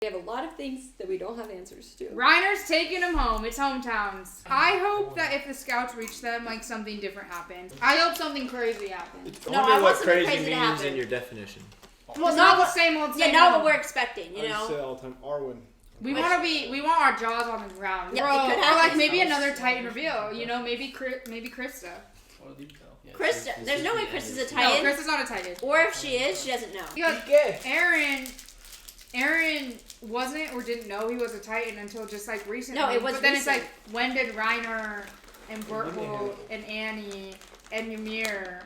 We have a lot of things that we don't have answers to. Reiner's taking him home. It's hometowns. I hope that if the scouts reach them, like something different happens. I hope something crazy happens. No, I want something crazy to happen. In your definition. Well, it's not the same old. Yeah, not what we're expecting. You know. I say all the time, Erwin. We want our jaws on the ground. Yeah, Bro, it could or happen. like maybe another Titan reveal. You know, maybe Krista. Krista, there's no way Krista's a No, Titan. Krista's not a Titan. Or if she is, she doesn't know. Because Eren wasn't or didn't know he was a Titan until just like recently. No, it was But then recent. it's like, when did Reiner and Berthold and Annie and Ymir,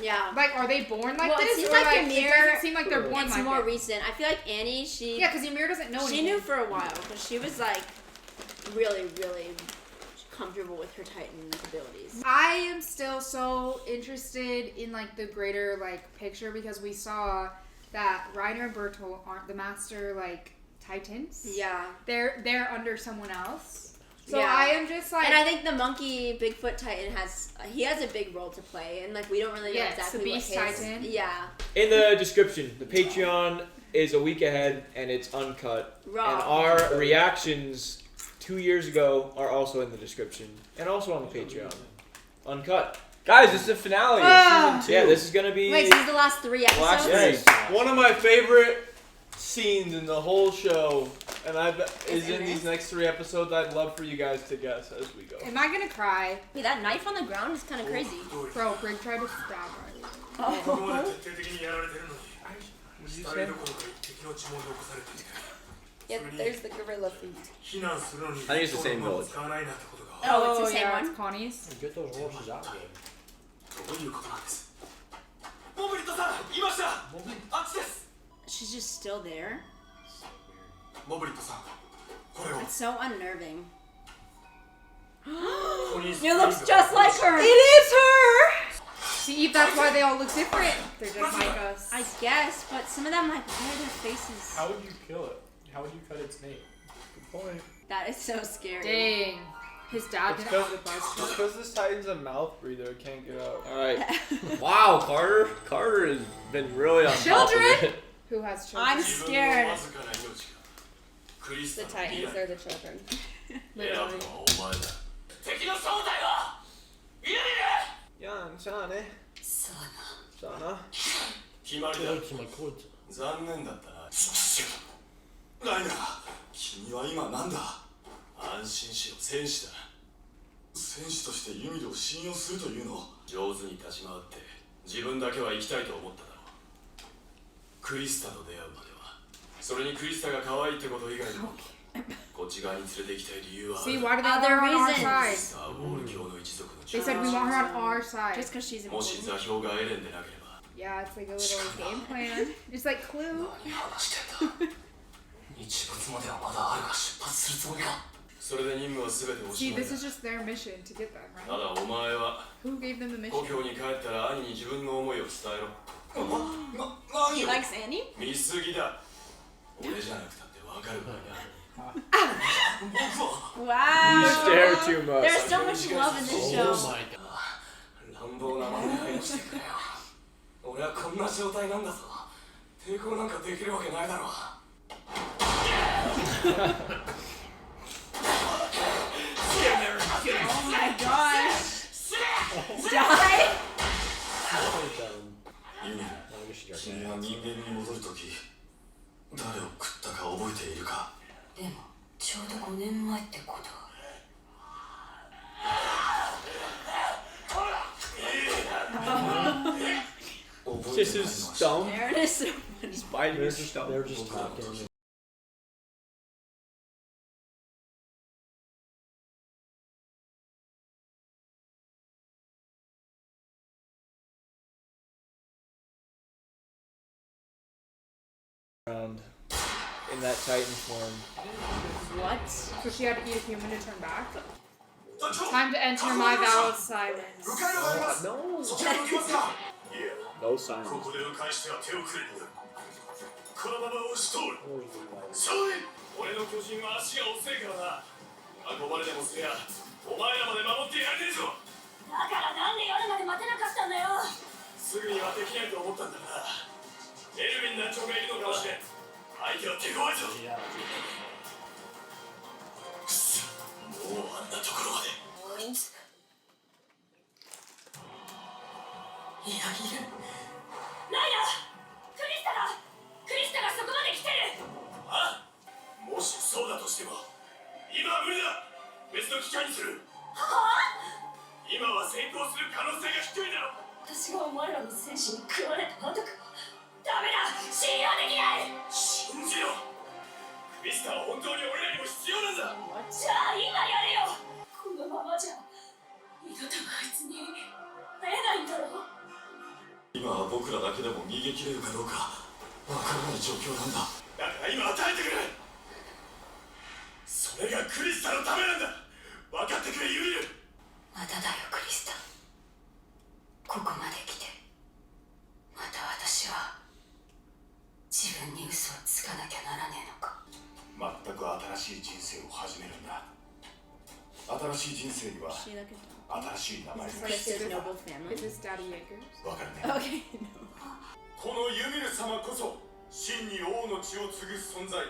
Yeah. like, are they born like Well, it this? seems or like like Ymir- it doesn't seem like they're born It's like more it. recent. I feel like Annie, Yeah, because Ymir doesn't know she anything. knew for a while because she was like really, really comfortable with her Titan abilities. I am still so interested in like the greater like picture because we saw that Reiner and Berthold aren't the master like Titans. Yeah. They're under someone else. So Yeah. I am just like, And I think the monkey Bigfoot Titan has a big role to play, and like we don't really know Yes, exactly the Beast what his. Titan. Yeah. In the description, the Patreon is a week ahead and it's uncut. Raw. And our reactions 2 years ago are also in the description and also on the Patreon. Uncut. Guys, it's the finale of season 2. Yeah, this is gonna be. Wait, this is the last 3 episodes. Yes. One of my favorite scenes in the whole show, and is in these next 3 episodes. I'd love for you guys to guess as we go. am I gonna cry? Wait, that knife on the ground is kind of crazy. Bro, Brig tried to stab Riley. Oh. What did you say? Yep, there's the gorilla feet. I think it's the same village. Oh, it's the same yeah, one. it's Connie's. Get those horses out there. She's just still there. It's so unnerving. It looks just like her. It is her! See, that's why they all look different. They're just like us. I guess, but some of them like why are their faces? How would you kill it? How would you cut its name? Good point. That is so scary. Dang. His dad It's didn't have the bus. because this Titan's a mouth breather, it can't get out. Alright. Wow, Carter. Carter has been really on top of it. Who has children? I'm scared. The Titans are the children. Literally. Yan, Shane. Shana. 残念だったな。ライナー、君は今なんだ？安心しろ、戦士だ。戦士としてユミルを信用するというのを上手に立ち回って自分だけは生きたいと思っただろう。クリスタと出会うまでは、それにクリスタが可愛いってこと以外にも、こっち側に連れて行きたい理由はある。 See, why do they want her on our side? スターウォール教の一族の They said we want her on our side. Just because she's もし important. 座標がエレンでなければ。 Yeah, it's like a little game plan. It's like Clue. 何話してんだ。日没まではまだあるが出発するつもりか。それで任務は全ておし See, まい this だ。 is just their mission to get them, た right? だお前は Who gave them the 故 mission? 郷に帰ったら兄に自分の思いを伝えろ。何 He よ。 likes Annie? 見すぎだ。俺じゃなくたってわかるからな。僕は Wow. You stare too much. There's so much love in this show. 乱暴なまねをしてくれよ。俺はこんな状態なんだぞ。抵抗なんかできるわけないだろう。Oh my gosh. Die? ユミル、君は人間に戻るとき、誰を食ったか覚えているか。でもちょうど5年前ってこと。 Just his stump. There it is. He's biting his stump. They're just talking. Around in that Titan form. What? So she had to eat a human to turn back? Time to enter my vow of silence. No. そちらに行きますか。 No sign. ここで迂回しては手遅れになる。このまま押し通る。勝利。俺の巨人は足が遅いからな。運ばれでもせや、お前らまで守ってやれねえぞ。だからなんで夜まで待てなかったんだよ。すぐにはできないと思ったんだが、エルウィン団長がいるのかもしれん。相手は手強いぞ。 Yeah. もうあんなところまで。いやいる。ライナクリスタだ。クリスタがそこまで来てる。あ、もしそうだとしても今は無理だ。別の機会にする。はあ。今は成功する可能性が低いだろ。私がお前らの戦士に食われた後か。ダメだ、信用できない。信じろ。クリスタは本当に俺らにも必要なんだ。じゃあ今やれよ。このままじゃ二度とあいつに会えないんだろう。今は僕らだけでも逃げ切れるかどうかわからない状況なんだ。だから今与えてくれ。それがクリスタのためなんだ。分かってくれユミル。まただよクリスタ。ここまで来てまた私は自分に嘘をつかなきゃならねえのか。全く新しい人生を始めるんだ。新しい人生には She like新しい名前が a 必要だ。 noble family. Is this Daddy Yeager's? わかるね。 Okay. このユミル様こそ真に王の血を継ぐ存在。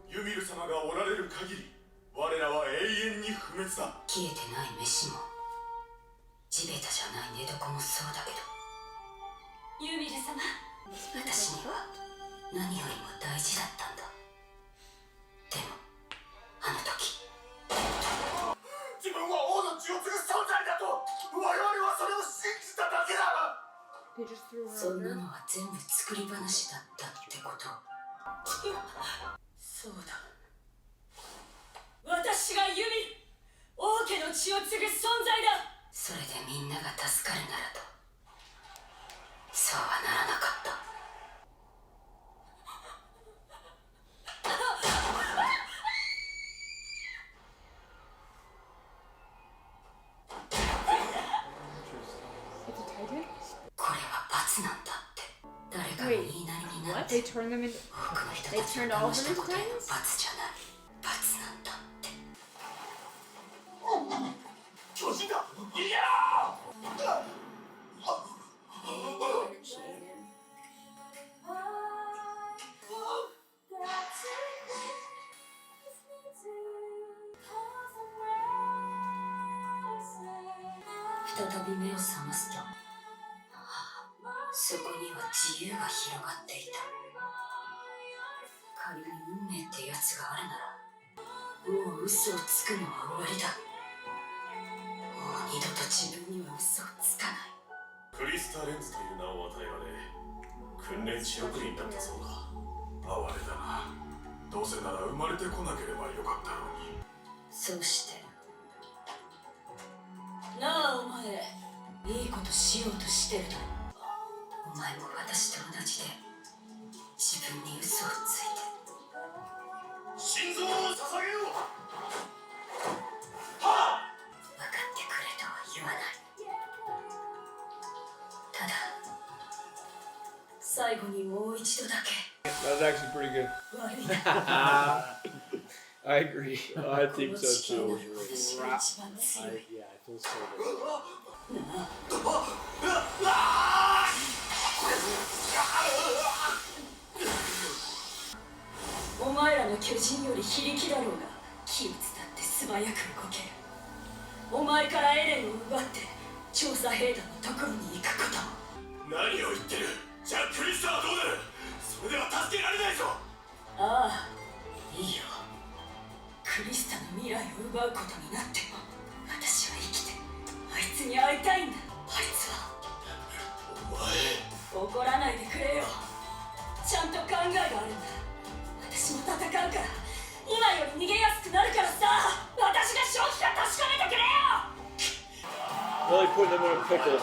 ユミル様がおられる限り我らは永遠に不滅だ。消えてない飯も地べたじゃない寝床もそうだけど、ユミル様、私には何よりも大事だったんだ。でもあの時自分は王の血を継ぐ存在だと我々はそれを信じただけだ。 They just threw her そんな over. のは全部作り話だったってこと。そうだ、私がユミル、王家の血を継ぐ存在だ。それでみんなが助かるならと。そうはならなかった。It's a Titan? これは罰なんだって誰かの言いなりになって They turned them into. 多くの人 They たち turned が all 騙 of し them た into ことへの Titans? 罰じゃない。罰なんだって。巨人だ。いや再び目を覚ますと、そこには自由が広がっていた。仮に運命ってやつがあるなら、もう嘘をつくのは終わりだ。もう二度と自分には嘘をつかない。クリスタレンズという名を与えられ訓練地獄人だったそうだ。哀れだな。どうせなら生まれてこなければよかったのに。そうしてなあ、お前いいことしようとしてるだろ。お前も私と同じで自分に嘘をついて。心臓を捧げよう。分かってくれとは言わない。ただ最後にもう一度だけ That was actually pretty good. 悪いな。 I agree. I こ think の so 地球な too. ら私が一番強い。 Yeah, I feel so good. お前らの巨人より非力だろうが、器物だって素早く動ける。お前からエレンを奪って調査兵団のところに行くことも。何を言ってる。じゃあクリスタはどうなる。それでは助けられないぞ。ああ、いいよ。クリスタの未来を奪うことになっても私は生きてあいつに会いたいんだ。あいつは。お前怒らないでくれよ。ちゃんと考えがあるんだ。私も戦うから今より逃げやすくなるからさ。私が正気か確かめてくれよ。 Really putting them in a pickle.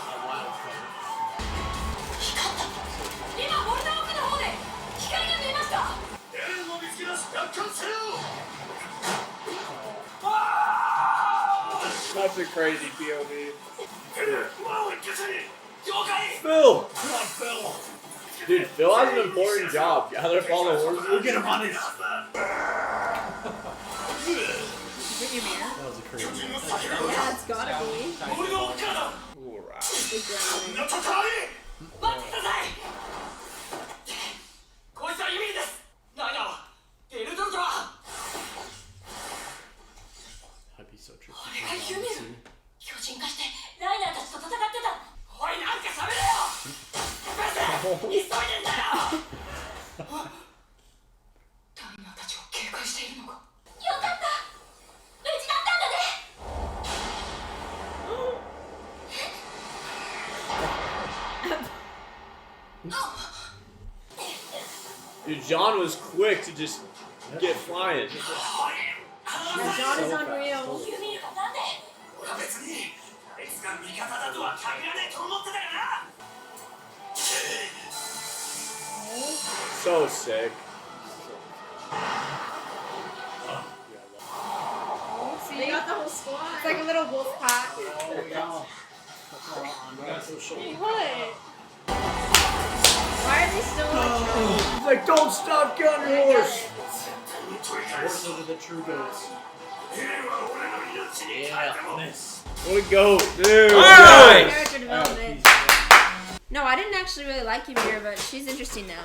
今森の奥の方で光が見えました。エレンを見つけ出し奪還せよ。 That's a crazy POV. エレン、ワンを一挙に了解。 Phil! Dude, Phil has an important job. How they're following horses. Look at him on his. Is it Ymir? That was a crazy. Yeah, it's gotta be. 森の奥からだ。 Alright. The ground. なっとかい。待ってください。こいつはユミルです。何解しているのか。よかった、無事だったんだね。Dude, John was quick to just get flying. John is unreal. ユミルがなんで。俺は別にあいつが味方だとは限らねえと思ってたよな。 So sick. See, They got the whole squad. it's like a little wolf pack. What? Why are they still like He's like, don't stop, get on your horse. Horses are the true goats. Yeah, miss. Way to go, dude. Alright. character development? No, I didn't actually really like Ymir, but she's interesting now.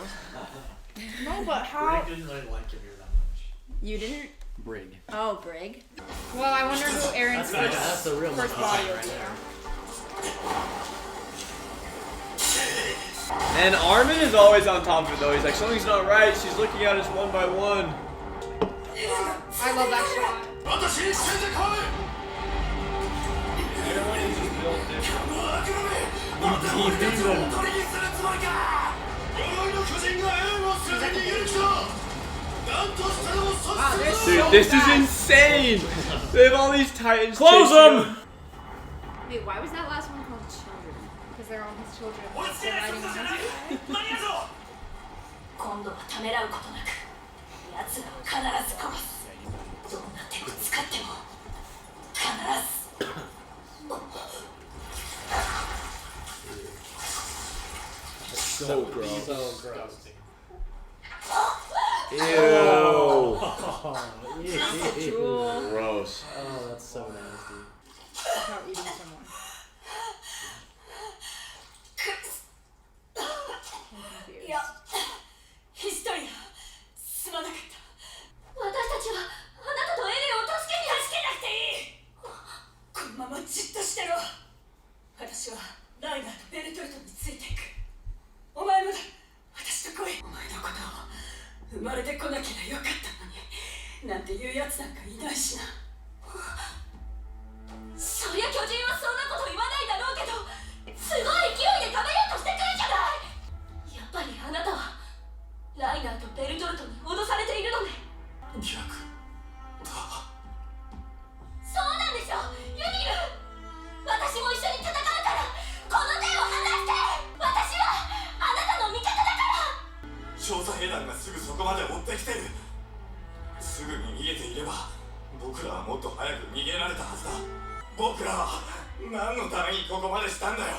No, but how? Brig didn't really like him here that much. You didn't? Brig. Oh, Brig. Well, I wonder who Eren's That's the real first one. body will be. And Armin is always on top of it though. He's like, something's not right. She's looking at us one by one. I love that shot. 私についてこい。 Everyone is just built different. この悪魔め、また俺たちをおとりにするつもりか。鎧の巨人がエレンを連れて逃げる気だ。なんとしてでも阻止するぞ。 Dude, this is insane. They have all these titans. Close chasing them. Wait, why was that last one called Children? Because they're all his children. 追いつけない速度じゃない。間に合うぞ。今度はためらうことなく奴らを必ず殺す。どんな手を使っても必ず。 So gross. So disgusting. Ew. Oh, Gross. oh, that's so nasty. Without eating someone. いや、ヒストリア、すまなかった。私たちはあなたとエレンを助けに走けなくていい。このままじっとしてろ。私はライナーとベルトルトについていく。お前もだ、私と来い。お前のことを生まれてこなきゃよかったのに、なんていうやつなんかいないしな。そりゃ巨人はそんなこと言わないだろうけど、すごい勢いで食べようとしてくるじゃない。やっぱりあなたはライナーとベルトルトに脅されているのね。逆だ。そうなんでしょ、ユミル。私も一緒に戦うから、この手を離して。私はあなたの味方だから。調査兵団がすぐそこまで追ってきてる。すぐに逃げていれば僕らはもっと早く逃げられたはずだ。僕らは何のためにここまでしたんだよ。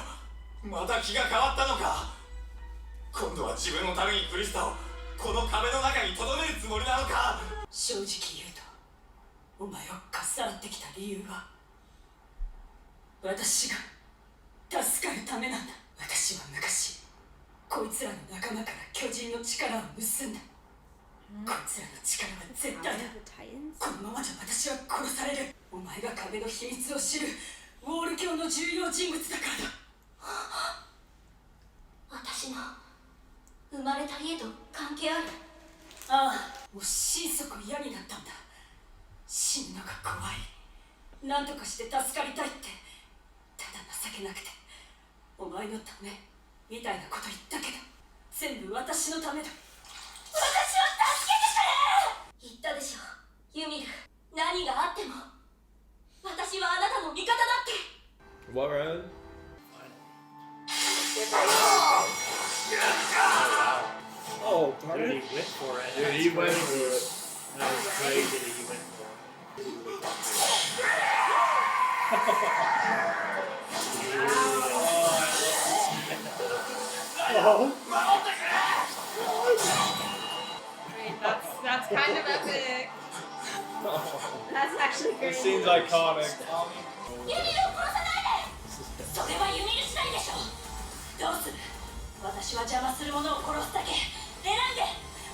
また気が変わったのか。今度は自分のためにクリスタをこの壁の中に留めるつもりなのか。正直言うと、お前をかっさらってきた理由は私が助かるためなんだ。私は昔こいつらの仲間から巨人の力を盗んだ。こいつらの力は絶対だ。 The Titans? このままじゃ私は殺される。お前が壁の秘密を知るウォール教の重要人物だからだ。私の生まれた家と関係ある。ああ、もう心底嫌になったんだ。死ぬのが怖い。何とかして助かりたいって。ただ情けなくて、お前のためみたいなこと言ったけど、全部私のためだ。私を助けてくれ。言ったでしょ、ユミル。何があっても私はあなたの味方だって。 What, Ryan? Oh, Dude, pardon? he went for it. Dude, he went for it. That was crazy that he went for it. Wait, that's kind of epic. That's actually This great. scene's iconic. ユミルを殺さないで。それはユミル次第でしょ。どうする。私は邪魔する者を殺すだけ。選んで。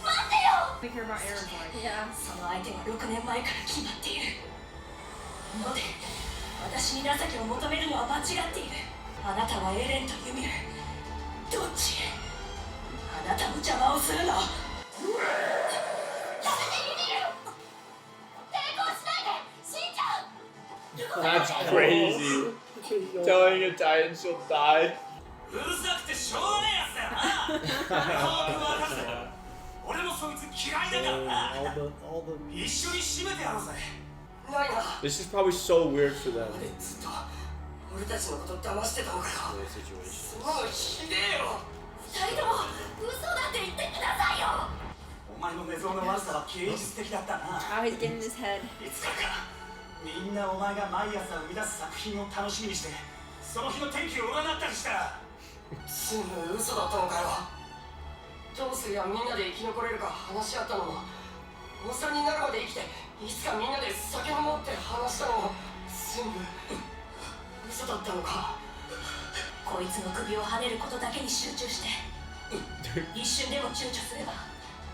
待ってよ。 I care about Eren's life. Yeah. その相手は6年前から決まっているので、私に情けを求めるのは間違っている。あなたはエレンとユミル、どっち。あなたの邪魔をするの。やめてユミル。That's crazy. Telling a Titan she'll die. うるさくてしょうがねえやつだよな。よくわかるぜ。俺もそいつ嫌いだからな。一緒に締めてやろうぜ。ないな。 This is probably so weird for them. ずっと俺たちのこと騙してたのかよ。すごいひでえよ。二人とも嘘だって言ってくださいよ。お前の寝相の悪さは芸術的だったな。 Oh, he's getting his head. いつからかみんなお前が毎朝生み出す作品を楽しみにしてその日の天気を占ったりしたら全部嘘だったのかよ。どうすりゃみんなで生き残れるか話し合ったのもおっさんになるまで生きていつかみんなで酒飲もうって話したのも全部嘘だったのか。こいつの首をはねることだけに集中して一瞬でも躊躇すれば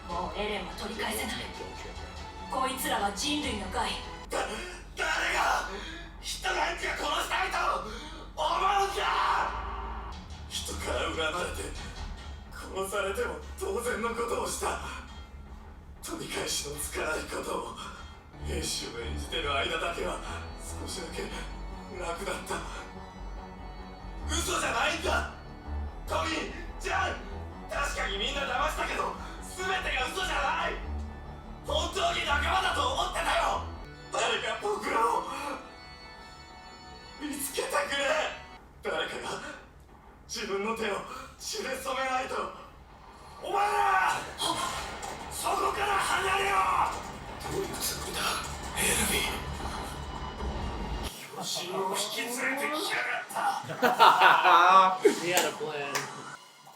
もうエレンは取り返せない。こいつらは人類の害。誰が人なんか殺したいと思うか。人から恨まれて殺されても当然のことをした。取り返しのつかないことを兵士を演じてる間だけは少しだけ楽だった。嘘じゃないんだトミーちゃん。確かにみんな騙したけど全てが嘘じゃない。本当に仲間だと思ってたよ。誰か僕らを見つけてくれ。誰かが自分の手を血で染めないと。お前らそこから離れよう。どういうつもりだエルヴィン。巨人を引き連れてきやがった。 He had a plan.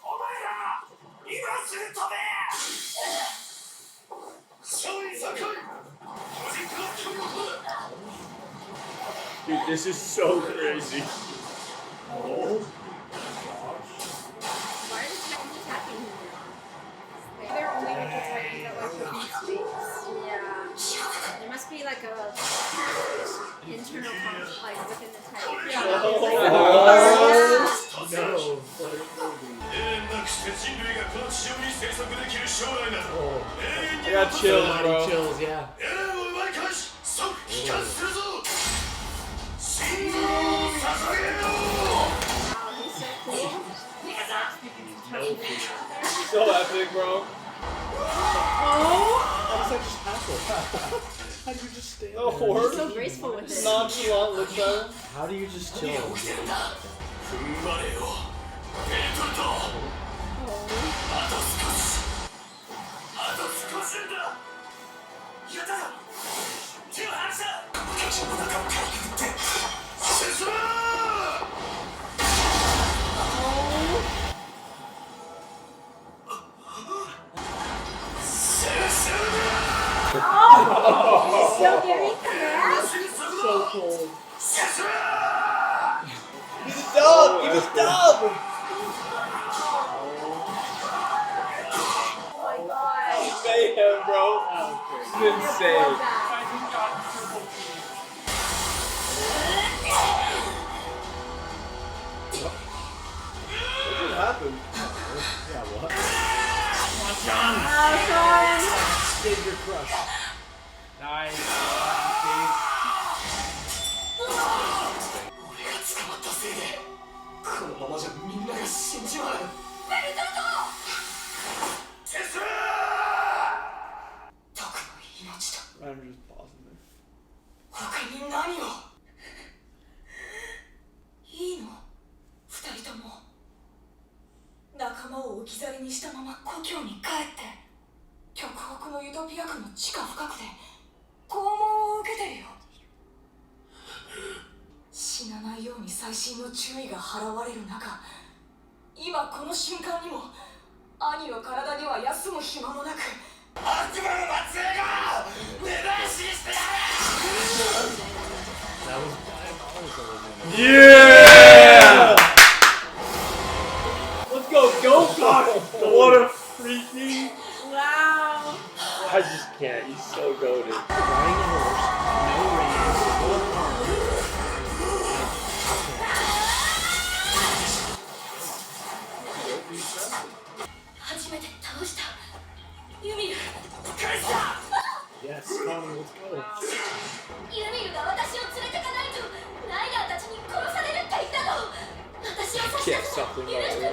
お前ら今すぐ飛べ。勝利ぞ来い。巨人の巨力。 Dude, this is so crazy. Why are the Titans attacking him now? They're only like the Titans that like the beast beaks. Yeah. There must be like a internal conflict like within the Titans. No. 永遠なくして人類がこの地上に生息できる将来など Oh. 永遠に I got chills, Body bro. chills, yeah. エレンを奪い返し即帰還するぞ。心臓を捧げよう。 Wow, he's so cool. So epic, bro. How does that just happen? How do you just stand The there? horse. He's so graceful with it. Nonchalant looks at him. How do you just 何 chill? を見てるんだ。踏ん張れよベルトルト。あと少しあと少しだ。やったぞ。手を離した巨人の中をかいくぐって進む。So giving command. So cold. He's a dub. He was dub. Oh my god. Mayhem, bro. This is insane. What happened? Yeah, what? Save your crush. Nice. 俺が捕まったせいでこのままじゃみんなが死んじまう。ベルトルト進む。僕の命だ。 I'm just pausing there. 他に何を。いいの二人とも仲間を置き去りにしたまま故郷に帰って極北のユトピア区の地下深くで拷問を受けてるよ。死なないように細心の注意が払われる中今この瞬間にも兄の体には休む暇もなく悪魔の末裔が根絶やしにしてやる。 That was diabolical. Yeah! Let's go, go! What a freaking... Wow. I just can't. He's so goated. Riding a horse, no reins, one arm. 初めて倒したユミル。 Yes, Tommy, let's go. ユミルが私を連れてかないと Yeah, something about it.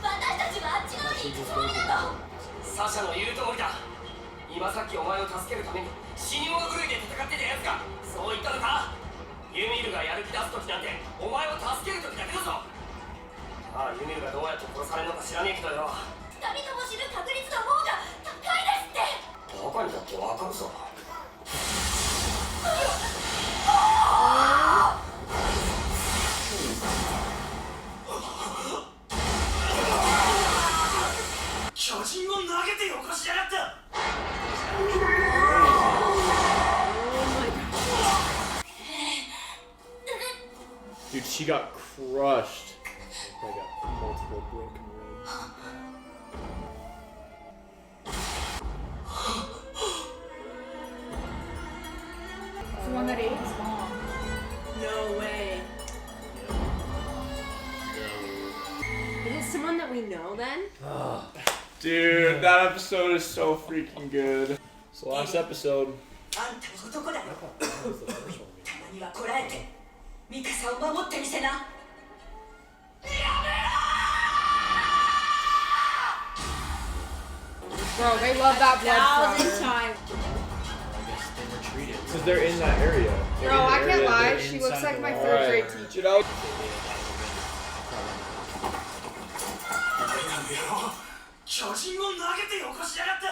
私たちはあっち側に行くつもりなの。サシャの言う通りだ。今さっきお前を助けるために死に物狂いで戦ってたやつがそう言ったのか。ユミルがやる気出す時なんてお前を助ける時だけだぞ。ああ、ユミルがどうやって殺されるのか知らねえけどよ。二人とも死ぬ確率の方が高いですって。バカにだってわかるぞ。巨人を投げてよこしやがった。 Dude, she got crushed. I got multiple broken ribs. It's the one that ate his mom. No way. Is it someone that we know then? Dude, that episode is so freaking good. It's the last episode. あんたは男だよ。たまにはこらえてミカサを守ってみせな。 Bro, they love that blood 1,000 flower. times. Because they're in that area. They're Bro, in the I can't area, lie. they're She looks inside like the my wall. third grade Alright. teacher. Dude, I was- 巨人を投げてよこしやがった。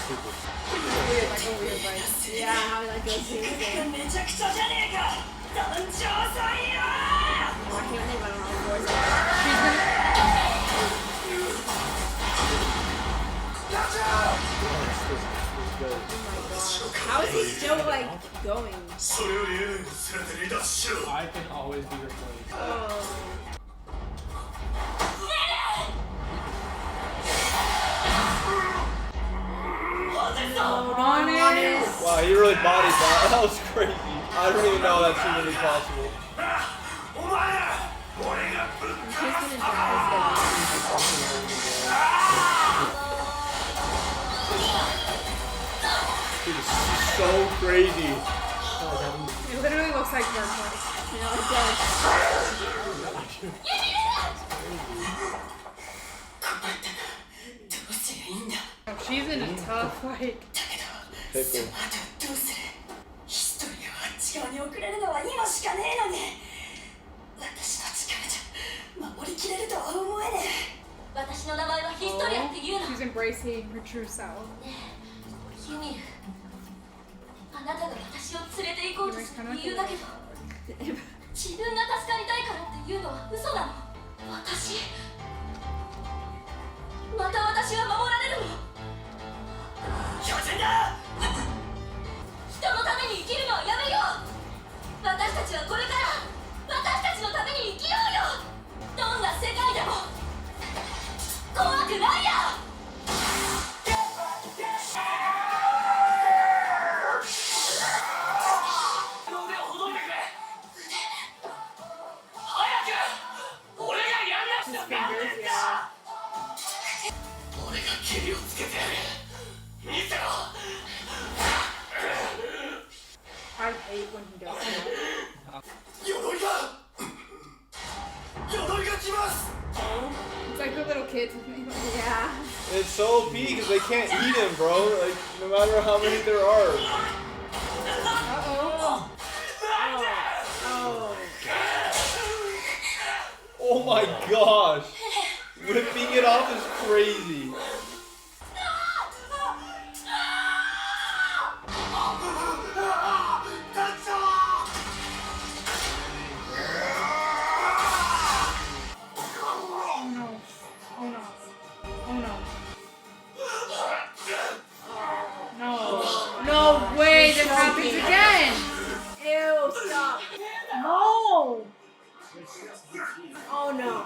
Weird, like a weird like. Yeah, how he like goes to his めちゃくちゃじゃねえか。団長さんよ。 I can't think about how his voice How is he still like going? それよりエレンを連れて離脱しろ。 I can always be replaced. Oh. Honest. Wow, he really bodied that. That was crazy. I don't even know that's humanly possible. お前ら、俺がぶっ He's gonna die. Dude, this is so crazy. It literally looks like Mercury. You know, it does. どうすりゃいいんだ。 She's in a tough like. その後どうする。一人をあっち側に送れるのは今しかねえのに。私の力じゃ守りきれるとは思えねえ。私の名前はヒストリアっていうの。 She's embracing her true self. ユミル、あなたが私を連れて行こうとする理由だけど、自分が助かりたいからっていうのは嘘なの。私また私は守られるの。巨人だ。人のために生きるのはやめよう。私たちはこれから私たちのために生きようよ。どんな世界でも怖くないよ。 His fingers, yeah. 俺が蹴りをつけてやる。見せろ。 I hate when he does that. 鎧が鎧が来ます。 It's like the little kids. Yeah. It's so OP because they can't eat him, bro. Like, no matter how many there are. Uh-oh. Oh. Oh my gosh. Ripping it off is crazy. Oh no. Oh no. Oh no. No. No way this happens again. Ew, stop. No. Oh no.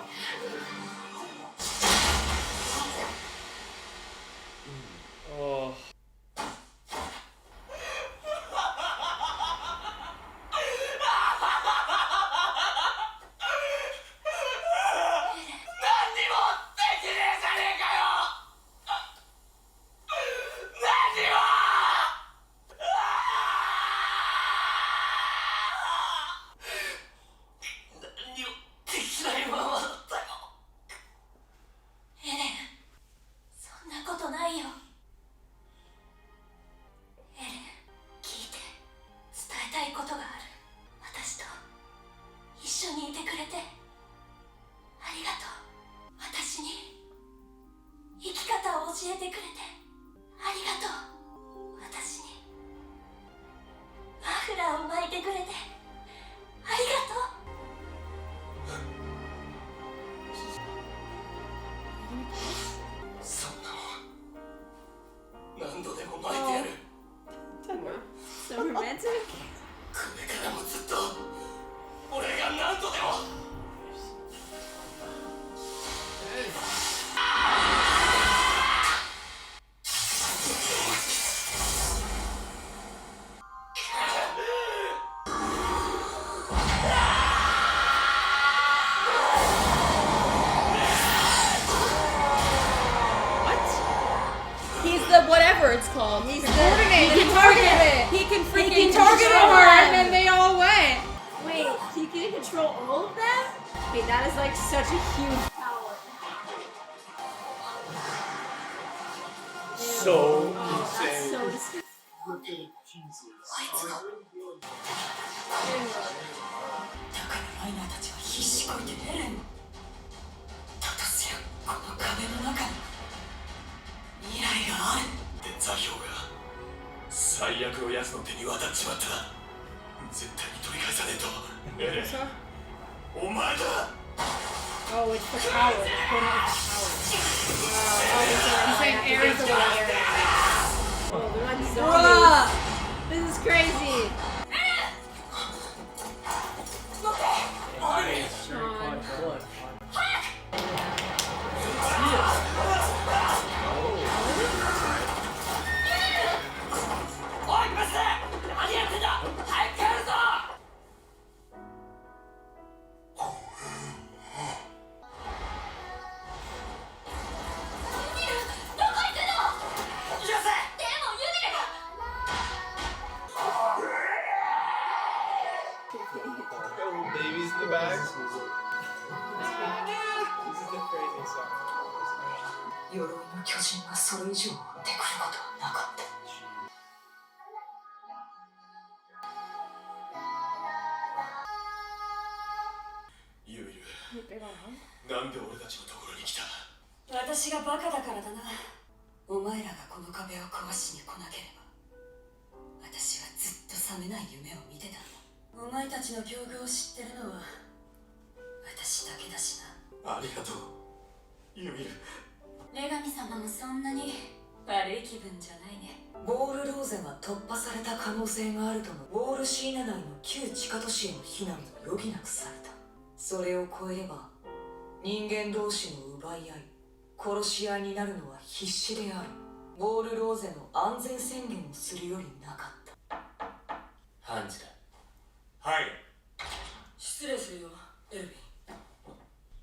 Oh. えてくれてありがとう。私にマフラーを巻いてくれてありがとう。そんなもん何度でも巻いてやる。 So romantic. これからもずっと俺が何度でも。He's the whatever it's called. He's coordinated. He can target it. He can freaking He can target control her, them. and then they all went. Wait, he can control all of them? Wait, that is like such a huge power. So That's insane. so disgusting. あいつがだからライナーたちは必死こいてエレンを。だとすりゃこの壁の中に未来がある。で座標が最悪の奴の手に渡っちまった。絶対に取り返さねえと。エレン、お前だ。 Oh, it's the power. It's putting it the power. He's saying Eren's the one. Oh, they're like zombies. This is crazy. Sean. Babies in the back. This is the crazy song. 鎧の巨人がそれ以上追ってくることはなかった。ユーミル、なんで俺たちのところに来た？私がバカだからだな。お前らがこの壁を壊しに来なければ、私はずっと覚めない夢を見てたんだ。お前たちの境遇を知ってるのは私だけだしな。ありがとう、ユーミル。女神様もそんなに悪い気分じゃないね。ボールローゼが突破された可能性があるとのウォールシーナ内の旧地下都市への避難を余儀なくされた。それを超えれば人間同士の奪い合い、殺し合いになるのは必死である。ボールローゼの安全宣言をするよりなかった。ハンジだ。はい。失礼するよ、エルヴィン。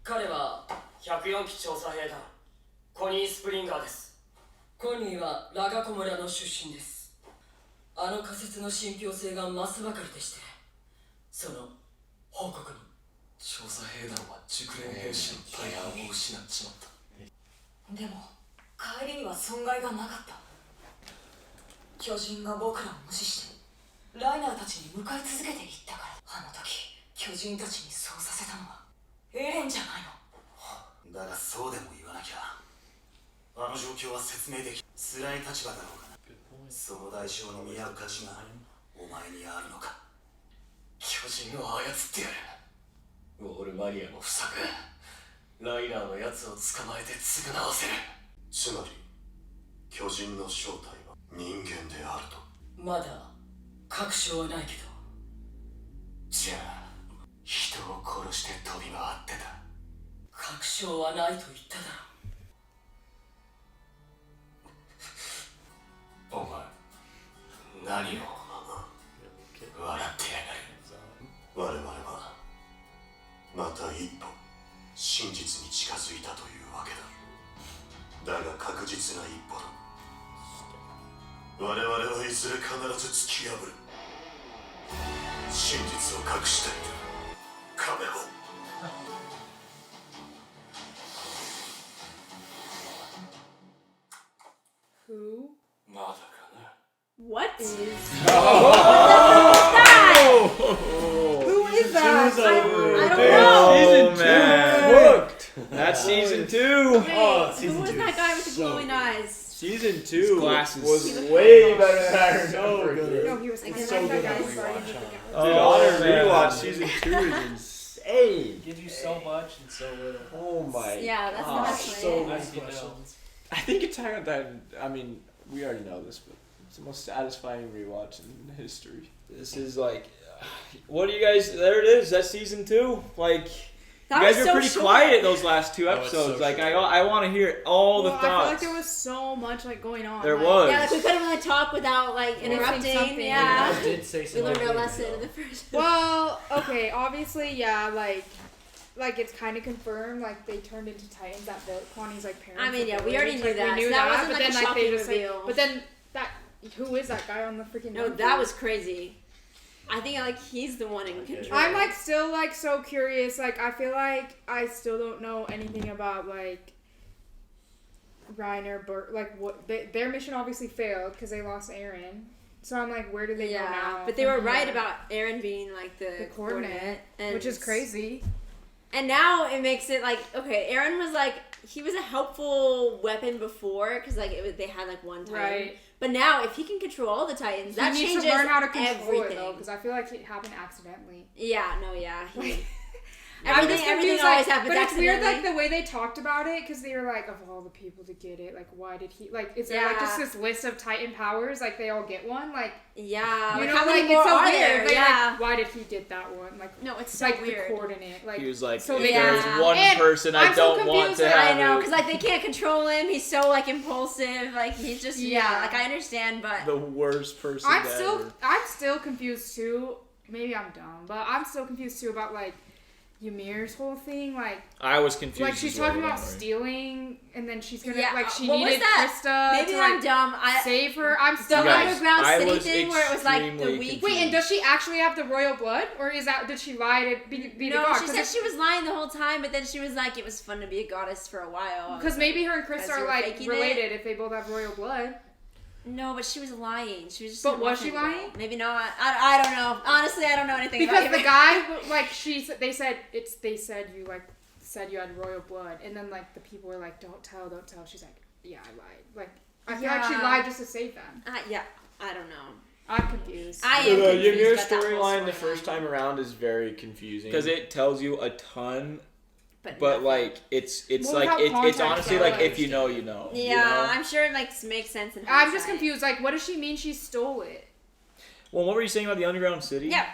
彼は104機調査兵団コニー・スプリンガーです。コニーはラガコ村の出身です。あの仮説の信憑性が増すばかりでして、その報告に。調査兵団は熟練兵士の大半を失っちまった。でも帰りには損害がなかった。巨人が僕らを無視してライナーたちに向かい続けていったから。あの時巨人たちにそうさせたのはエレンじゃないの。だがそうでも言わなきゃあの状況は説明でき辛い立場だろうがな。その代償に見合う価値がお前にあるのか。巨人を操ってやる。ウォールマリアも塞ぐ。ライナーのやつを捕まえて償わせる。つまり巨人の正体は人間であると。まだ確証はないけど。じゃあ人を殺して飛び回ってた。確証はないと言っただろ。お前何を笑ってやがる。我々はまた一歩真実に近づいたというわけだ。だが確実な一歩だ。我々はいずれ必ず突き破る。真実を隠している壁を。Who? まだかな。 What is Who is that? I don't Oh, know. man. Booked. That's That's season 2. Wait, Oh, who season was two that is guy with the so glowing good. eyes? Season 2 was was way better than I remember. So good. No, he was Like, kind of so like that good guy on with Guardians of the rewatch, Galaxy. Dude, on a man. rewatch, season 2 is insane. It gives you so much and so little. Oh my Yeah, that's the gosh. best So way. many It is. questions. I think Attack on Titan, I mean, we already know this, but it's the most satisfying rewatch in history. This is like, what do you guys? There it is. That's season 2. Like, That you guys was were so pretty short. quiet those last 2 Oh, it's so episodes. Like, short. I want to hear all the Well, I feel thoughts. like there was so much like going on. There like, was. Yeah, like we couldn't really talk without like Missing interrupting. something. Yeah. I did say We something. learned our lesson in the first. Well, okay, obviously, yeah, like it's kind of confirmed, like they turned into Titans that built Kwani's like parents. I mean, yeah, we village, already knew like, that. We knew So that wasn't, but like, a then like shocking they just reveal. but then that who is that guy on the freaking? No, mountain? that was crazy. I think like he's the one in control. I'm like still like so curious. Like I feel like I still don't know anything about like Reiner, like what their mission obviously failed because they lost Eren. So I'm like, where do they go now? but they were from right here? about Eren being like the coordinate, and which is crazy. And now it makes it like okay, Eren was like he was a helpful weapon before because like they had like one Titan. Right. But now if he can control all the Titans, that He needs changes to learn how to control everything. it though, because I feel like it happened accidentally. Yeah, no, yeah. I'm just everything confused, always like, happens but it's weird, accidentally. like the way they talked about it, because they were like, of all the people to get it, like, why did he? Like, is there like just Yeah. this list of Titan powers? Like, they all get one. Like, Yeah, you like, know, how many like more it's so are weird. there? Like, Yeah. like, why did he get that one? Like, No, it's so like weird. the coordinate. Like, He was like, so if they there's Yeah. one And person I I'm so don't want confused, to like, have I know, it. because like they can't control him. He's so like impulsive. Like he's just Yeah. like I understand, but The worst person ever. I'm still confused too. Maybe I'm dumb, but I'm still confused too about like Ymir's whole thing. Like, I was confused. like she's as well, talking about don't worry. stealing, and then she's gonna Yeah, like she what was needed that? Krista maybe to I'm like dumb. save her. I'm The still You guys, underground I city was thing where it was like the extremely week. Wait, and does she actually have the royal blood, or is that did she lie to be the No, god? she said she was lying the whole time, but then she was like, it was fun to be a goddess for a while. because maybe her and Because Krista you are were like faking related if they both have royal blood. No, but she was lying. She was just. But an was she orphan girl. lying? Maybe not. I don't know. Honestly, I don't know anything Because about the Ymir. guy, like they said you like said you had royal blood, and then like the people were like, don't tell. She's like, yeah, I lied. Like I feel like she Yeah. lied just to save them. Yeah, I don't know. I'm confused. I am The confused Ymir about that whole storyline the storyline. first time around is very confusing. Because it tells you a ton, but nothing. like it's Well, like without it's context, honestly I like don't if you know, you know. Yeah, You know? I'm sure it like makes sense in I'm just hindsight. confused. Like, what does she mean? She stole it. Well, what were you saying about the underground city? Yeah.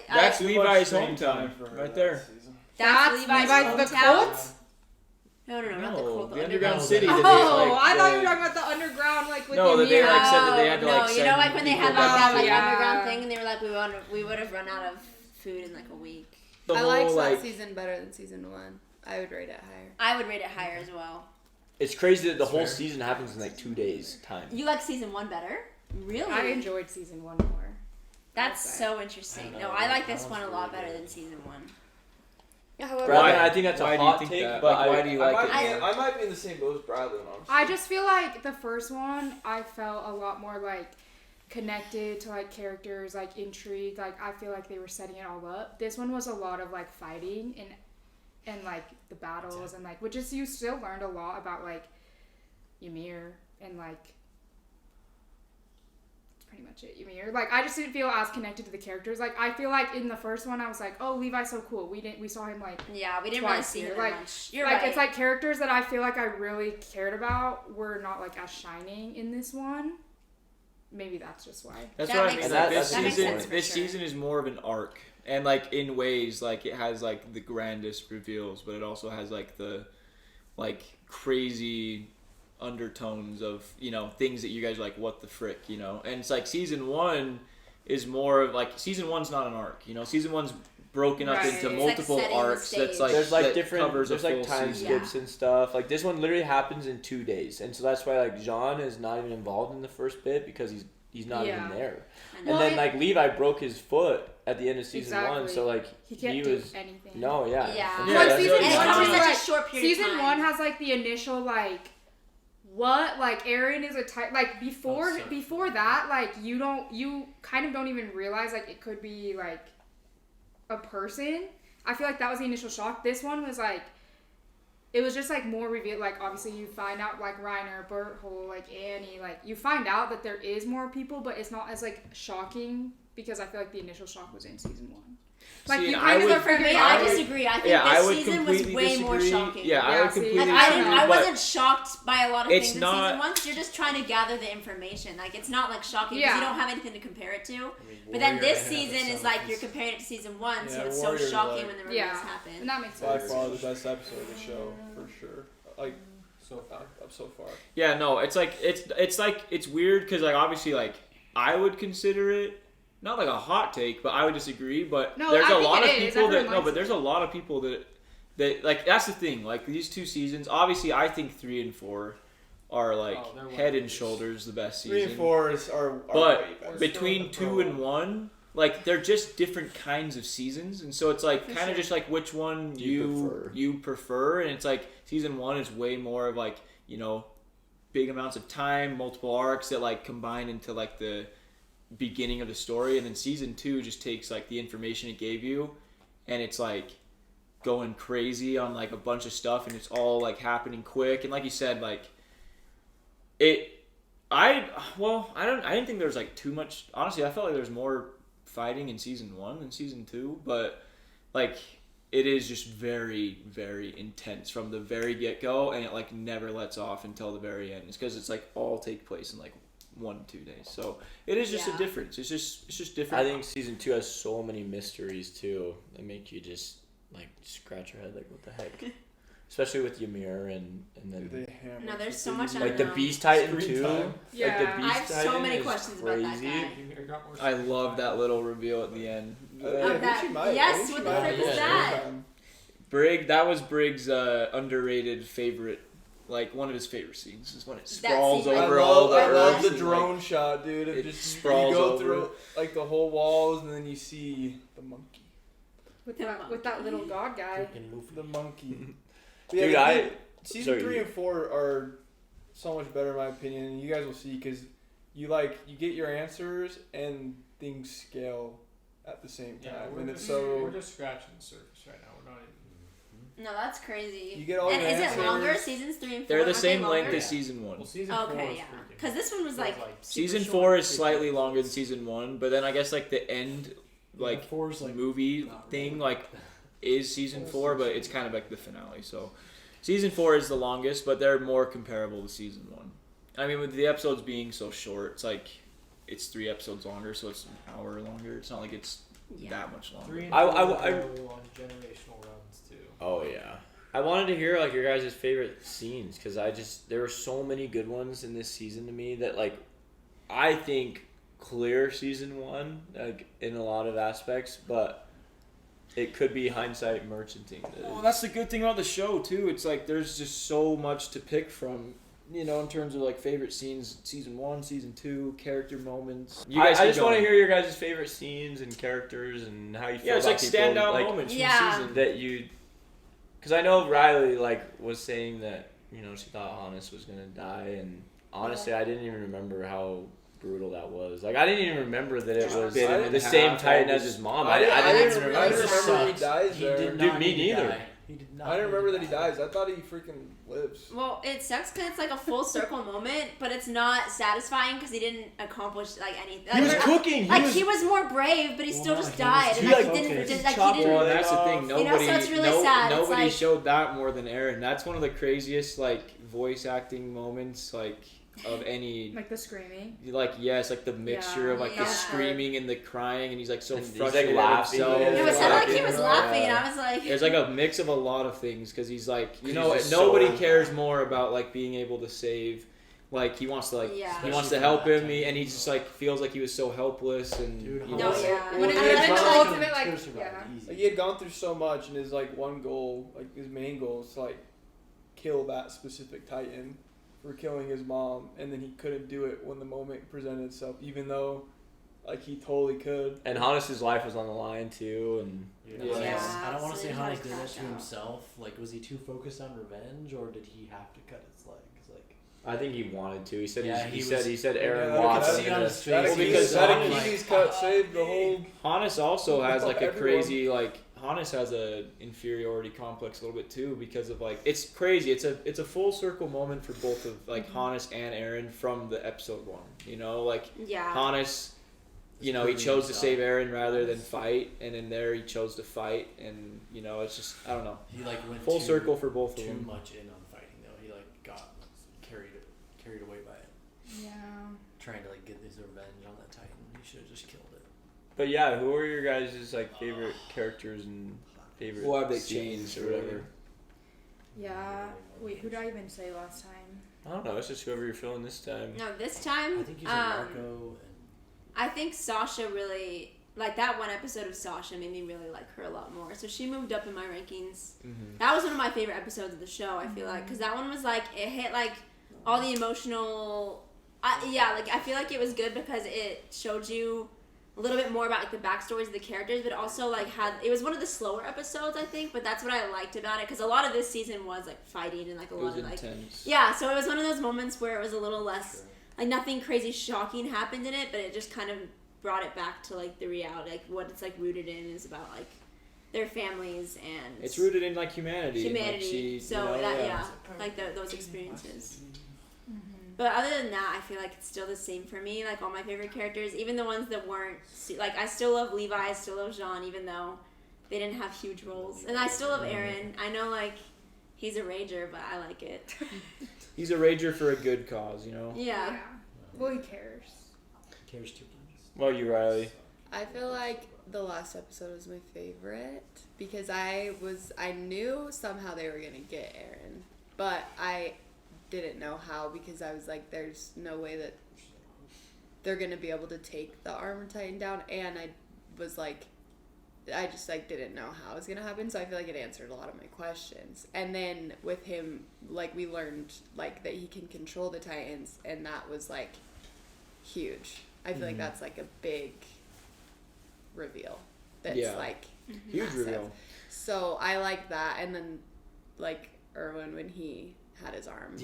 That's Too much Levi's screen hometown, time for right that there. season. That's Levi's the hometown? cult? No, not the No, cult. the underground city. Oh, that they, like, I thought you the- were talking about the underground, like with No, that they Ymir. like said that they had to no, like you send know, like when they had people like back that to like the- yeah. underground thing, and they were like, we would have run out of food in like a week. the I whole liked like that season better than season 1. I would rate it higher. I would rate it higher as well. It's crazy that the whole Fair. season happens in like 2 days time. You like season 1 better? Really? I enjoyed season 1 more. That's I'll say. so interesting. I No, know, I like that this one's one a lot really better good. than season 1. Yeah, however, Bradley, Why- I think that's a why do you hot think take, that? but Like, why do you like might it? be, I might be in the same boat as Bradley. Honestly. I just feel like the first one, I felt a lot more like connected to like characters, like intrigue. Like I feel like they were setting it all up. This one was a lot of like fighting and like the battles and like, which is you still learned a lot about like Ymir and like. Pretty much it, Ymir. Like I just didn't feel as connected to the characters. Like I feel like in the first one I was like, oh, Levi's so cool. We saw him like Yeah, we didn't really twice see here. him Like, that much. You're like right. it's like characters that I feel like I really cared about were not like as shining in this one. Maybe that's just why. That's That what I makes mean. sense. Like, this That makes season, sense for this sure. season is more of an arc, and like in ways, like it has like the grandest reveals, but it also has like the like crazy undertones of things that you guys are like, what the frick, and it's like season 1 is more of like season 1's not an arc, season 1's broken up Right. into It's like multiple setting the arcs. That's stage. like There's like that different. covers There's a like full time season. skips and stuff. Like this one literally happens in 2 days, and so that's why like Jean is not even involved in the first bit because he's not Yeah. even there. I And know. then like Levi broke his foot at the end of season 1, Exactly. so like He can't do was anything. no, yeah. Yeah. And Yeah, Well, that's season what and it I'm one comes saying. in was such like a short period season of time. 1 has like the initial like what like Eren is a type like before that like you kind of don't even realize like it could be like a person. I feel like that was the initial shock. This one was like it was just like more revealed. Like obviously you find out like Reiner, Berthold, like Annie, like you find out that there is more people, but it's not as like shocking because I feel like the initial shock was in season 1. Like See, you and kind of For me, I disagree. I think I would this season was completely way more disagree. shocking. Yeah, I would see, completely Like disagree. I but wasn't shocked by a lot of it's things in not- season 1 because you're just trying to gather the information. Like it's not like shocking because Yeah. you don't have anything to compare it to. I mean, But then Warrior this had season is some like of you're these- comparing it to season 1, so Yeah, it's so Warrior's shocking like- when the reveals and happen. that makes By sense. far the best episode of the show, for sure. Like, So far. up so far. Yeah, no, it's like it's weird because like obviously like I would consider it not like a hot take, but I would disagree. But No, there's I a think lot it of is. people that Everyone no, likes but there's it. a lot of people that like that's the thing. Like these 2 seasons, obviously I think 3 and 4 are like Oh, they're one head of and those. shoulders the best 3 season. and 4 are But way better. between 2 and 1, like they're just different kinds of seasons, and so it's like For kind of sure. just like which one you prefer, and it's like season 1 is way more of like, you know, big amounts of time, multiple arcs that like combine into like the beginning of the story, and then season 2 just takes like the information it gave you, and it's like going crazy on like a bunch of stuff, and it's all like happening quick, and like you said, like I didn't think there was like too much. Honestly, I felt like there was more fighting in season 1 than season 2, but like it is just very, very intense from the very get-go, and it like never lets off until the very end. It's because it's like all take place in like 1-2 days, so it is just a Yeah. difference. It's just different. I think season 2 has so many mysteries too that make you just like scratch your head like what the heck. Especially with Ymir and then Dude, they hammer No, there's the so much season. like the unknown. Beast Titan Screen too. time. Yeah. Like the I Beast have so Titan many is questions about that crazy. guy. Ymir got more I screen love time. that little reveal at the end. Of that- yes, what the frick is that? Brig, that was Brig's underrated favorite, like one of his favorite scenes is when it That sprawls scene right over there. all the I love earth the and, drone shot, dude. it Just sprawls you go over. through like the whole walls, and then you see the monkey. With that little god guy. Freaking movie. The monkey. Dude, season sorry, 3 you- and 4 are so much better in my opinion, and you guys will see because you get your answers and things scale at the same time, Yeah, and we're it's just, so we're just scratching the surface right now. We're not even. No, that's crazy. you get all And your is answers. it longer? Seasons 3 and 4? they're the aren't they same longer? length as season 1. Well, season 4 Okay, was yeah. freaking. Because this one was like super Season short. 4 is slightly longer than season 1, but then I guess like the end like Yeah, 4's like movie not thing really. like is season 4, but it's kind of like the finale. So season 4 is the longest, but they're more comparable to season 1. I mean, with the episodes being so short, it's like it's 3 episodes longer, so it's an hour longer. It's not like it's Yeah. that much longer. 3 and I- 4 I- go on generational runs too. Oh yeah. I wanted to hear like your guys' favorite scenes because there were so many good ones in this season to me that like I think clear season 1 like in a lot of aspects, but it could be hindsight merchanting. Well, that's the good thing about the show too. It's like there's just so much to pick from, you know, in terms of like favorite scenes, season 1, season 2, character moments. You guys I keep just want to going. hear your guys' favorite scenes and characters and how you feel Yeah, it's about like people, standout like, moments from Yeah. the season. that you. Because I know Riley like was saying that she thought Hannes was gonna die, and honestly I didn't even remember how brutal that was. Like I didn't even remember that it was Bit him in the same half, Titan all as this- his mom. I didn't really remember sucks. he dies He there. did Dude, not me need to neither. die. He did not. I didn't need remember to that he die. dies. I thought he freaking lives. Well, it sucks because it's like a full circle moment, but it's not satisfying because he didn't accomplish like anything. He was Like, cooking. he was more brave, but he still Well, just he died. was And too like, he focused. didn't, He just, like, chopped he it Well, didn't. that's the thing. You know, Nobody, so it's really sad. It's nobody like- showed that more than Eren. That's one of the craziest like voice acting moments like of any. Like the screaming. Like yes, like the mixture of like Yeah. the screaming and the crying, and he's like so And he's, like, frustrated at laughing. himself. Yeah, It was Yeah. like he was Yeah. laughing, and I was like, There's like a mix of a lot of things because he's like, you He's know, just nobody so- cares more about like being able to save. Like he wants to like Yeah. he wants to help him, and he just like feels like he was so helpless and Dude, you No, know. yeah. When Well, it he and had then the gone- ultimate like Could've survived yeah. easy. Like he had gone through so much, and his like one goal, like his main goal, is to like kill that specific Titan for killing his mom, and then he couldn't do it when the moment presented itself, even though like he totally could. And Hannes' life was on the line too, and Yeah. Yeah, I don't want to so say he had Hannes to did that crash to out. himself. Like, was he too focused on revenge, or did he have to cut his legs? Like, I think he wanted to. He said Yeah, he he said was- he said Yeah, Eren that Watts. could see on his That face. Well, because Achilles, that Hannes- Achilles cut saved the whole. Hannes also has like a Everyone. crazy like Hannes has a inferiority complex a little bit too because of like it's crazy. It's a full circle moment for both of like Hannes and Eren from the episode 1. You know, like Yeah. Hannes, you know, he chose to save Eren rather than fight, and in there he chose to fight, and you know, it's just I don't know. He like went full circle for both of too them. much in on fighting though. He like got carried away by it. Yeah. Trying to like get his revenge on that Titan. He should have just killed it. But yeah, who are your guys' like favorite characters and favorite? Well, have they scenes changed or whatever? Yeah. Wait, who did I even say last time? I don't know. It's just whoever you're feeling this time. No, this time. I think you said Marco I think Sasha really like that one episode of Sasha made me really like her a lot more. So she moved up in my rankings. Mm-hmm. That was one of my favorite episodes of the show. I feel like because that one was like it hit like all the emotional. Like I feel like it was good because it showed you a little bit more about like the backstories of the characters, but also like it was one of the slower episodes I think. But that's what I liked about it because a lot of this season was like fighting and like a It lot was of like intense. yeah. So it was one of those moments where it was a little less. Like nothing crazy shocking happened in it, but it just kind of brought it back to like the reality, like what it's like rooted in is about like their families and It's rooted in like humanity. humanity. Like so you know, that like those experiences. But other than that, I feel like it's still the same for me. Like all my favorite characters, even the ones that weren't like I still love Levi, I still love Jean, even though they didn't have huge roles, and I still love Eren. I know like he's a rager, but I like it. He's a rager for a good cause, you know. Yeah. Well, he cares. He cares too much. Well, you Riley. I feel like the last episode was my favorite because I knew somehow they were gonna get Eren, but I didn't know how because I was like, there's no way that they're gonna be able to take the Armor Titan down, and I was like, I just like didn't know how it was gonna happen, so I feel like it answered a lot of my questions. And then with him, like we learned like that he can control the Titans, and that was like huge. I feel like that's like a big reveal. That's like huge massive. reveal. So I like that, and then like Erwin when he had his arm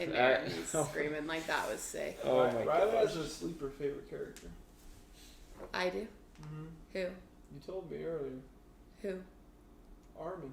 in there and he's screaming like that was sick. Oh my Riley gosh. has a sleeper favorite character. I do. Mm-hmm. Who? You told me earlier. Who? Armin.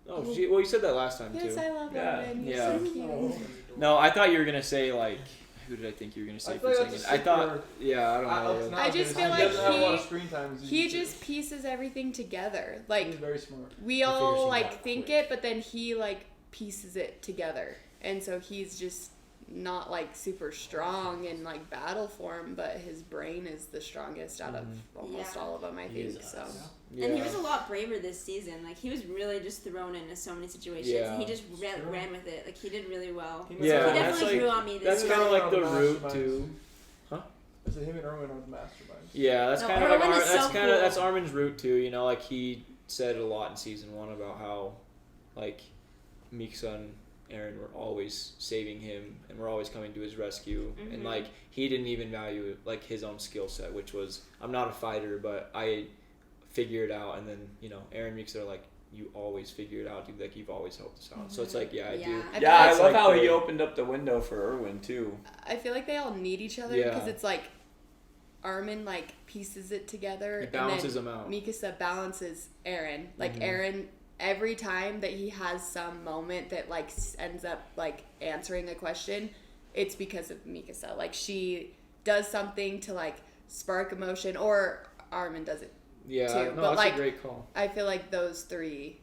Oh, well, you said that last time Yes, too. I love Yeah. Erwin. He's Yeah. so cute. No, I thought you were gonna say like, who did I think you were gonna say for a thought second? that's a I thought, super- yeah, I don't know. I just feel he doesn't like have a lot of he- screen time. as He used to. just pieces everything together. He's Like very smart. we figures all things like out think quick. it, but then he like pieces it together, and so he's just not like super strong in like battle form, but his brain is the strongest out of almost Yeah. all of them. I He is think so. Yeah. And he was a lot braver this season. Like he was really just thrown into so many situations. Yeah. He just ran with it. Like he did really well. He So Yeah, he that's definitely like- grew on me That's this kind year. of like the Masterminds. root to. I said him and Erwin are the masterminds. Yeah, that's No, kind of like Erwin is so that's kind of cool. that's Armin's root too. You know, like he said a lot in season 1 about how, like, Mikasa and Eren were always saving him and were always coming to his rescue, and like he didn't even value like his own skill set, which was I'm not a fighter, but I figure it out. And then you know, Eren and Mikasa are like, you always figure it out, dude. Like you've always helped us out. So it's like, yeah, I do. I feel Yeah, I like love how the- he opened up the window for Erwin too. I feel like they all need each other Yeah. because it's like Armin like pieces it together. He balances them out. Mikasa balances Eren. Like Eren, every time that he has some moment that like ends up like answering a question, it's because of Mikasa. Like she does something to like spark emotion, or Armin does it. Yeah, too, no, but, that's like, a great call. I feel like those three,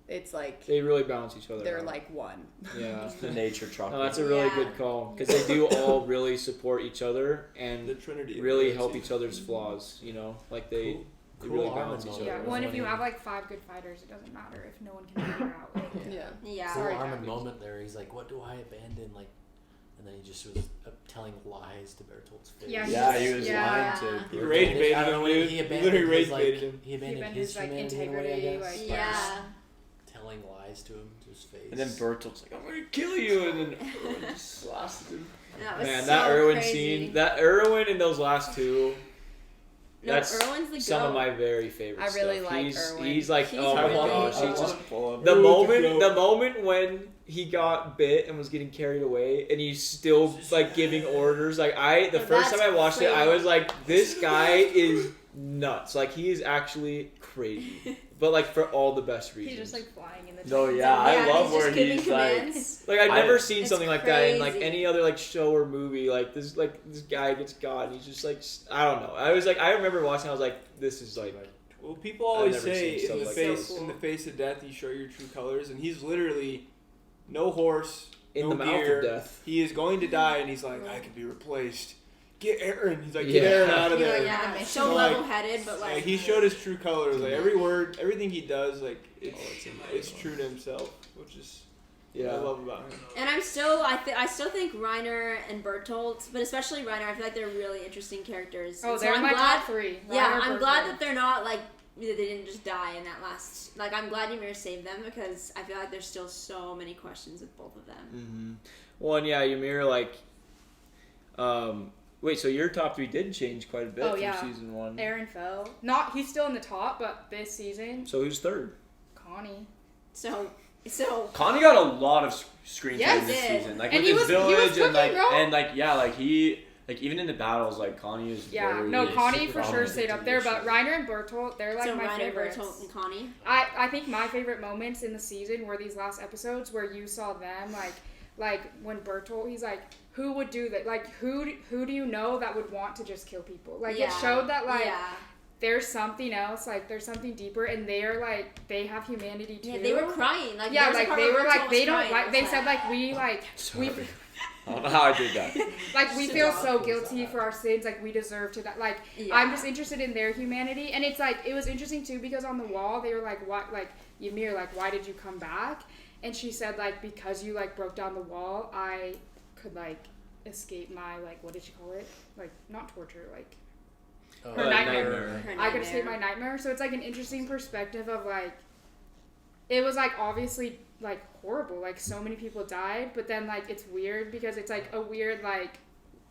it's like They really balance each other. they're out. like one. Yeah. The nature chocolate. No, that's a really Yeah. good call because they do all really support each other and The Trinity. really help each other's flaws. You know, like they Cool really Armin balance each moment. other. Yeah, was well, if when you he- have like 5 good fighters, it doesn't matter if no one can figure out. Like, Yeah. Yeah. Cool Sorry, Armin Gabby. moment there. He's like, "What do I abandon?" Like, and then he just was telling lies to Bertolt's face. Yeah, Yeah, he was Yeah. lying to. He rage abandoned- baited I don't know, him, dude. He He abandoned literally his, rage like, baited him. He abandoned abandoned his his, like, humanity in a way, I integrity, guess. like, by Yeah. telling lies to him to his face. And then Bertolt's like, I'm gonna kill you, and then Erwin just blasted him. That was Man, so that Erwin crazy. scene, that Erwin in those last two, No, that's Erwin's the some goat. of my very favorite I really stuff. like he's, Erwin. He's like, He's oh my really gosh, good. he's just pull the moment when he got bit and was getting carried away, and he's still like giving orders. Like the Oh, first that's time I watched it, I crazy. was like, this guy is nuts. Like he is actually crazy, but like for all the best reasons. He's just like flying in the. No, yeah, I love where he's like I've never seen It's something like that in like crazy. any other like show or movie. Like this guy gets God, and he's just like I don't know. I remember watching. I was like, this is like. Well, people always I've never say seen in the stuff like face this. in the face of death, you show your true colors, and he's literally no horse, In no the mouth gear. of death. He is going to die, and he's like, I can be replaced. Get Eren. He's like, Yeah. get Eren out of You're there. like, yeah, mission. so Like, level-headed, but like he showed his true colors. Like every word, everything he does, like it's it's true to himself, which is what Yeah. I love about him. And I still think Reiner and Bertolt, but especially Reiner, I feel like they're really interesting characters. Oh, And so they're I'm my glad, top 3. Yeah, Reiner, I'm glad Bertolt. that they're not like that they didn't just die in that last. Like I'm glad Ymir saved them because I feel like there's still so many questions with both of them. Mm-hmm. Well, and yeah, Ymir like. Wait, so your top 3 did change quite a bit Oh, from yeah. season 1. Eren fell. He's still in the top, but this season, So who's third? Connie. So Connie got a lot of screen time Yes, this he did. season, like And with he his was- he was village and like cooking, bro. he even in the battles, like Connie is Yeah, very no, Connie super for sure prominent stayed up in there, this but show. Reiner and Bertolt, they're like so my Reiner, favorites. Bertolt, and Connie. I think my favorite moments in the season were these last episodes where you saw them like when Bertolt, he's like, who would do that? Like who do you know that would want to just kill people? Like it showed that like there's something else, like there's something deeper, and they're like they have humanity too. Yeah, they were crying. Like Yeah, there was a like part they where were Bertolt like was they don't crying. like. I They was said like we Sorry. I don't know how I did that. like we feel so Stop. guilty for our sins, like we deserve to die. Like Yeah. I'm just interested in their humanity, and it's like it was interesting too because on the wall they were like, what, like Ymir, like why did you come back? And she said like because you like broke down the wall, I could like escape my like what did she call it? Like not torture, like Oh, her nightmare. Her I could escape nightmare. my nightmare. So it's like an interesting perspective of like it was like obviously like horrible, like so many people died, but then like it's weird because it's like a weird like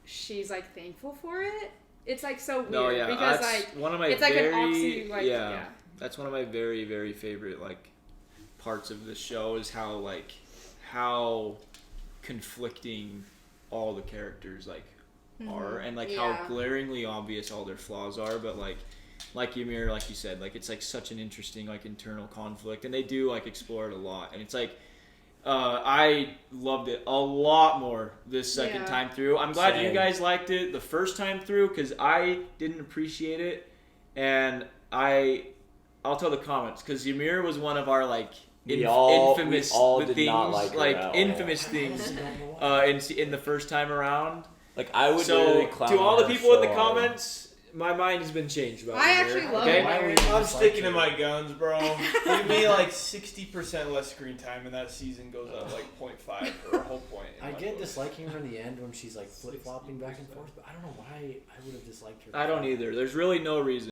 she's like thankful for it. It's like so weird No, yeah, because that's like one of my it's like very an oxy like yeah. That's one of my very very favorite like parts of the show is how conflicting all the characters like are and like how Yeah. glaringly obvious all their flaws are, but like Ymir, like you said, like it's like such an interesting like internal conflict, and they do like explore it a lot, and it's like I loved it a lot more this second Yeah. time through. I'm glad you Same. guys liked it the first time through because I didn't appreciate it, and I'll tell the comments because Ymir was one of our like infamous we all things, did not like her at all. infamous things in the first time around. Like I would So literally clown to all the her people in so the hard. comments, my mind has been changed about I Ymir, actually love okay? Ymir. I'm sticking to my guns, bro. Give me like 60% less screen time, and that season goes up like 0.5 or a whole point. in I my get book. disliking her in the end when she's like flip flopping back and forth, but I don't know why I would have disliked her. I don't either. There's really no reason.